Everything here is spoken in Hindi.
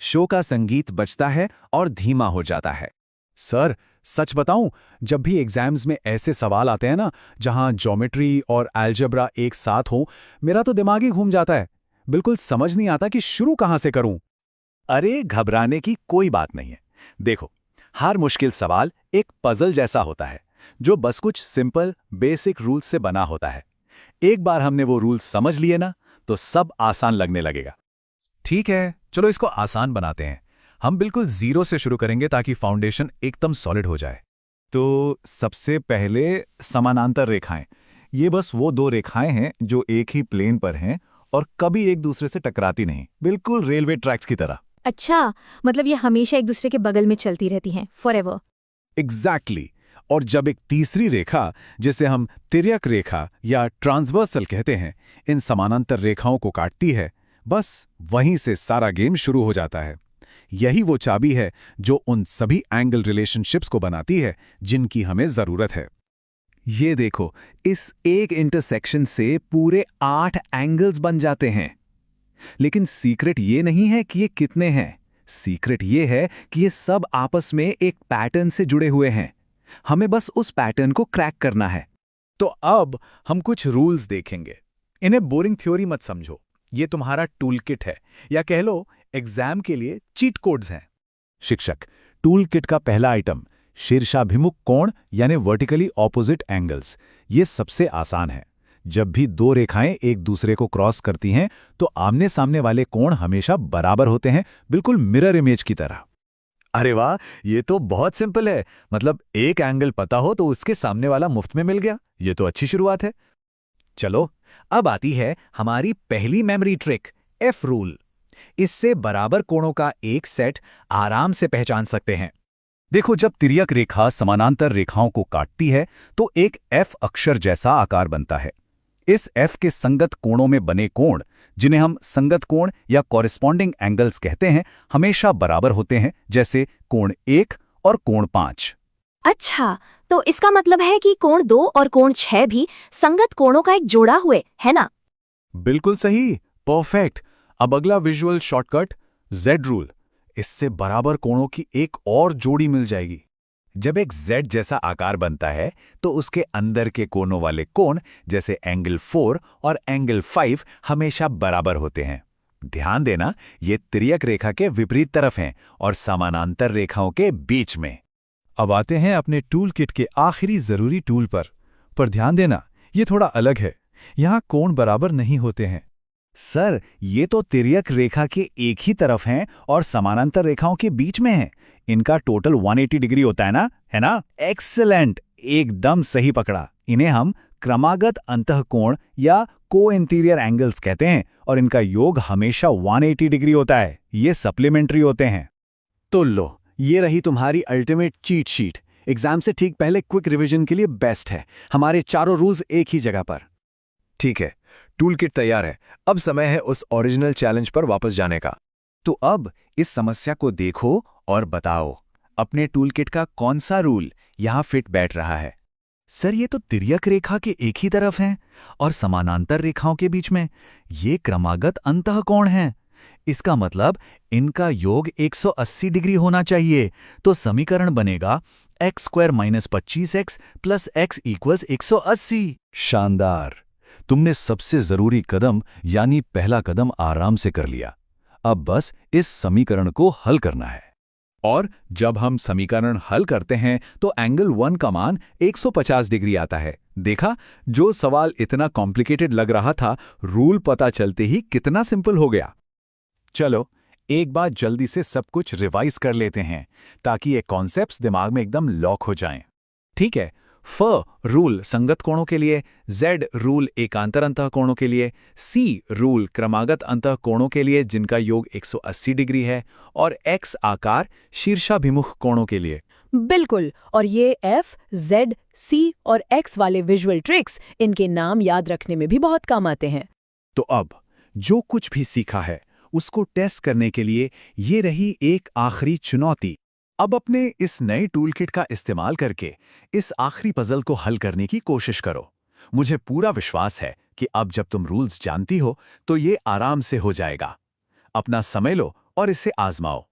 शो का संगीत बजता है और धीमा हो जाता है। सर, सच बताऊं, जब भी एग्जाम्स में ऐसे सवाल आते हैं ना, जहां ज्योमेट्री और अलजेब्रा एक साथ हो, मेरा तो दिमाग ही घूम जाता है। बिल्कुल समझ नहीं आता कि शुरू कहां से करूं। अरे घबराने की कोई बात नहीं है। देखो, हर मुश्किल सवाल एक पजल जैसा होता है, जो बस कुछ सिंपल बेसिक रूल्स से बना होता है। एक बार हमने वो रूल्स समझ लिए ना, तो सब आसान लगने लगेगा। ठीक है, चलो इसको आसान बनाते हैं। हम बिल्कुल जीरो से शुरू करेंगे ताकि फाउंडेशन एकदम सॉलिड हो जाए। तो सबसे पहले समानांतर रेखाएं। ये बस वो दो रेखाएं हैं जो एक ही प्लेन पर हैं और कभी एक दूसरे से टकराती नहीं, बिल्कुल रेलवे ट्रैक्स की तरह। अच्छा, मतलब ये हमेशा एक दूसरे के बगल में चलती रहती हैं, फॉरएवर। एग्जैक्टली। और जब एक तीसरी रेखा, जिसे हम तिर्यक रेखा या ट्रांसवर्सल कहते हैं, इन समानांतर रेखाओं को काटती है, बस वहीं से सारा गेम शुरू हो जाता है। यही वो चाबी है जो उन सभी एंगल रिलेशनशिप्स को बनाती है जिनकी हमें जरूरत है। ये देखो, इस एक इंटरसेक्शन से पूरे 8 एंगल्स बन जाते हैं। लेकिन सीक्रेट ये नहीं है कि ये कितने हैं। सीक्रेट ये है कि ये सब आपस में एक पैटर्न से जुड़े हुए हैं। हमें बस उस पैटर्न को क्रैक करना है। तो अब हम कुछ रूल्स देखेंगे। इन्हें बोरिंग थ्योरी मत समझो। ये तुम्हारा टूल किट है, या कह लो एग्जाम के लिए चीट कोड्स हैं। शिक्षक, टूल किट का पहला आइटम शीर्षाभिमुख कोण यानी वर्टिकली ऑपोजिट एंगल्स। ये सबसे आसान है। जब भी दो रेखाएं एक दूसरे को क्रॉस करती हैं, तो आमने सामने वाले कोण हमेशा बराबर होते हैं, बिल्कुल मिरर इमेज की तरह। अरे वाह, ये तो बहुत सिंपल है। मतलब एक एंगल पता हो तो उसके सामने वाला मुफ्त में मिल गया। ये तो अच्छी शुरुआत है। चलो, अब आती है हमारी पहली मेमोरी ट्रिक, एफ रूल। इससे बराबर कोणों का एक सेट आराम से पहचान सकते हैं। देखो, जब तिर्यक रेखा समानांतर रेखाओं को काटती है, तो एक एफ अक्षर जैसा आकार बनता है। इस एफ के संगत कोणों में बने कोण, जिन्हें हम संगत कोण या कॉरेस्पॉन्डिंग एंगल्स कहते हैं, हमेशा बराबर होते हैं, जैसे कोण 1 और कोण 5। अच्छा, तो इसका मतलब है कि कोण 2 और कोण 6 भी संगत कोणों का एक जोड़ा हुए, है ना? बिल्कुल सही, परफेक्ट। अब अगला विजुअल शॉर्टकट, जेड रूल। इससे बराबर कोणों की एक और जोड़ी मिल जाएगी। जब एक जेड जैसा आकार बनता है, तो उसके अंदर के कोनों वाले कोण, जैसे एंगल 4 और एंगल 5, हमेशा बराबर होते हैं। ध्यान देना, ये तिर्यक रेखा के विपरीत तरफ हैं और समानांतर रेखाओं के बीच में। अब आते हैं अपने टूल किट के आखिरी जरूरी टूल पर ध्यान देना, ये थोड़ा अलग है। यहाँ कोण बराबर नहीं होते हैं। सर, ये तो तिर्यक रेखा के एक ही तरफ हैं और समानांतर रेखाओं के बीच में हैं। इनका टोटल 180 डिग्री होता है ना? एक्सीलेंट, एकदम सही पकड़ा। इन्हें हम क्रमागत अंतःकोण या को इंटीरियर एंगल्स कहते हैं और इनका योग हमेशा 180 डिग्री होता है। ये सप्लीमेंट्री होते हैं। तो लो, ये रही तुम्हारी अल्टीमेट चीट शीट। एग्जाम से ठीक पहले क्विक रिवीजन के लिए बेस्ट है। हमारे चारों रूल्स एक ही जगह पर। ठीक है, टूल किट तैयार है। अब समय है उस ओरिजिनल चैलेंज पर वापस जाने का। तो अब इस समस्या को देखो और बताओ, अपने टूल किट का कौन सा रूल यहाँ फिट बैठ रहा है? सर, ये तो तिर्यक रेखा के एक ही तरफ हैं और समानांतर रेखाओं के बीच में ये क्रमागत अंतःकोण हैं। इसका मतलब इनका योग 180 डिग्री होना चाहिए। तो समीकरण बनेगा x² - 25x + x = 180। शानदार! तुमने सबसे जरूरी कदम यानी पहला कदम आराम से कर लिया। अब बस इस समीकरण को हल करना है। और जब हम समीकरण हल करते हैं तो एंगल 1 का मान 150 डिग्री आता है। देखा, जो सवाल इतना कॉम्प्लिकेटेड लग रहा था, रूल पता चलते ही कितना सिंपल हो गया। चलो, एक बार जल्दी से सब कुछ रिवाइज कर लेते हैं ताकि ये कॉन्सेप्ट्स दिमाग में एकदम लॉक हो जाएं। ठीक है, फ रूल संगत कोणों के लिए, जेड रूल एकांतर अंतःकोणों के लिए, सी रूल क्रमागत अंतःकोणों के लिए जिनका योग 180 डिग्री है, और एक्स आकार शीर्षाभिमुख कोणों के लिए। बिल्कुल, और ये एफ, जेड, सी और एक्स वाले विजुअल ट्रिक्स इनके नाम याद रखने में भी बहुत काम आते हैं। तो अब जो कुछ भी सीखा है उसको टेस्ट करने के लिए ये रही एक आखिरी चुनौती। अब अपने इस नए टूल किट का इस्तेमाल करके इस आखिरी पजल को हल करने की कोशिश करो। मुझे पूरा विश्वास है कि अब जब तुम रूल्स जानती हो तो ये आराम से हो जाएगा। अपना समय लो और इसे आजमाओ।